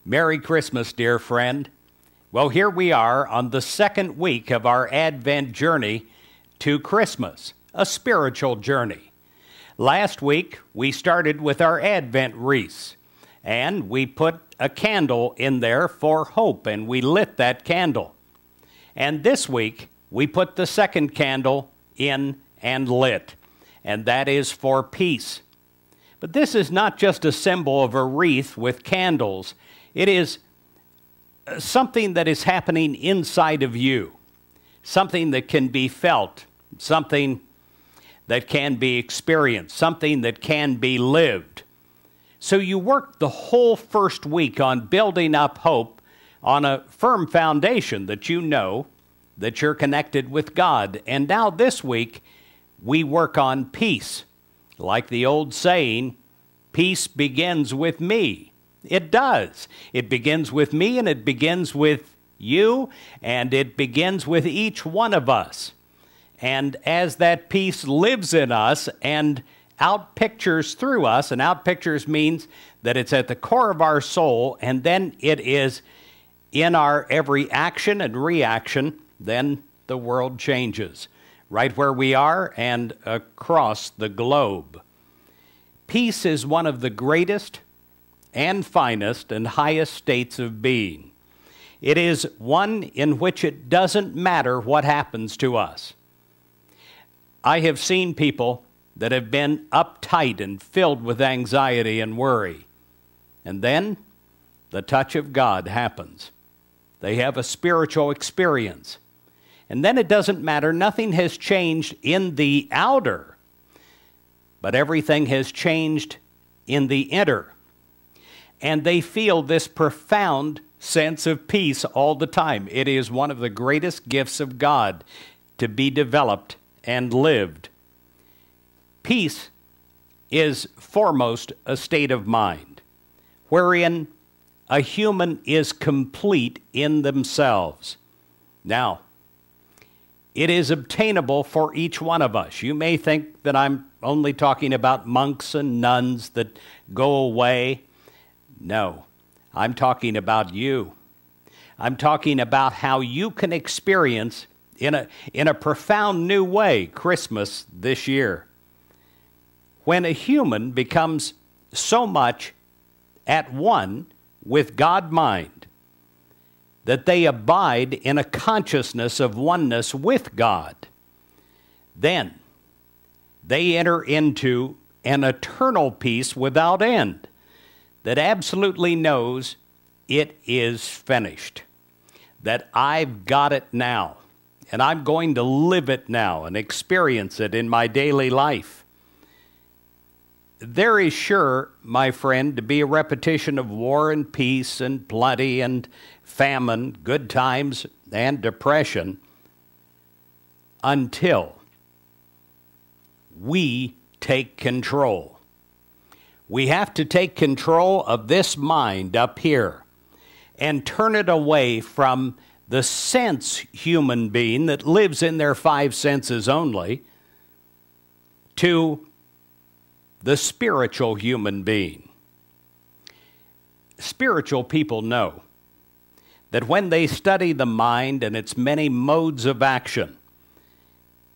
Merry Christmas, dear friend. Well, here we are on the second week of our Advent journey to Christmas, a spiritual journey. Last week, we started with our Advent wreaths, and we put a candle in there for hope, and we lit that candle. And this week, we put the second candle in and lit, and that is for peace. But this is not just a symbol of a wreath with candles. It is something that is happening inside of you, something that can be felt, something that can be experienced, something that can be lived. So you work the whole first week on building up hope on a firm foundation that you know that you're connected with God. And now this week, we work on peace. Like the old saying, peace begins with me. It does. It begins with me, and it begins with you, and it begins with each one of us. And as that peace lives in us and outpictures through us, and outpictures means that it's at the core of our soul, and then it is in our every action and reaction, then the world changes, right where we are and across the globe. Peace is one of the greatest and finest and highest states of being. It is one in which it doesn't matter what happens to us. I have seen people that have been uptight and filled with anxiety and worry, and then the touch of God happens. They have a spiritual experience, and then it doesn't matter. Nothing has changed in the outer, but everything has changed in the inner. And they feel this profound sense of peace all the time. It is one of the greatest gifts of God to be developed and lived. Peace is foremost a state of mind, wherein a human is complete in themselves. Now, it is obtainable for each one of us. You may think that I'm only talking about monks and nuns that go away. No, I'm talking about you. I'm talking about how you can experience in a profound new way Christmas this year. When a human becomes so much at one with God mind that they abide in a consciousness of oneness with God, then they enter into an eternal peace without end that absolutely knows it is finished, that I've got it now, and I'm going to live it now and experience it in my daily life. There is sure, my friend, to be a repetition of war and peace and plenty and famine, good times and depression, until we take control. We have to take control of this mind up here and turn it away from the sense human being that lives in their five senses only to the spiritual human being. Spiritual people know that when they study the mind and its many modes of action,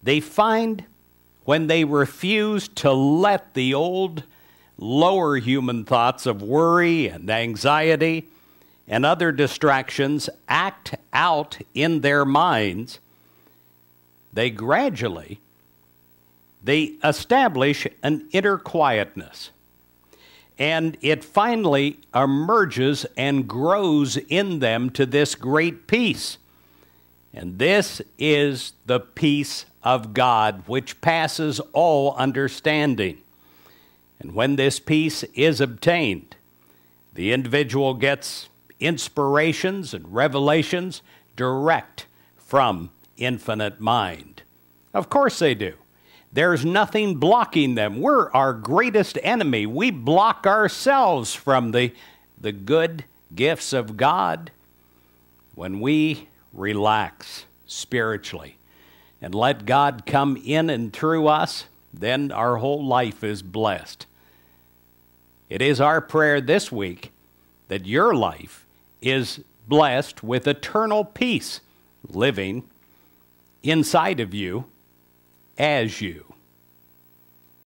they find when they refuse to let the old lower human thoughts of worry and anxiety and other distractions act out in their minds, they establish an inner quietness. And it finally emerges and grows in them to this great peace. And this is the peace of God, which passes all understanding. And when this peace is obtained, the individual gets inspirations and revelations direct from infinite mind. Of course they do. There's nothing blocking them. We're our greatest enemy. We block ourselves from the good gifts of God when we relax spiritually and let God come in and through us. Then our whole life is blessed. It is our prayer this week that your life is blessed with eternal peace living inside of you as you.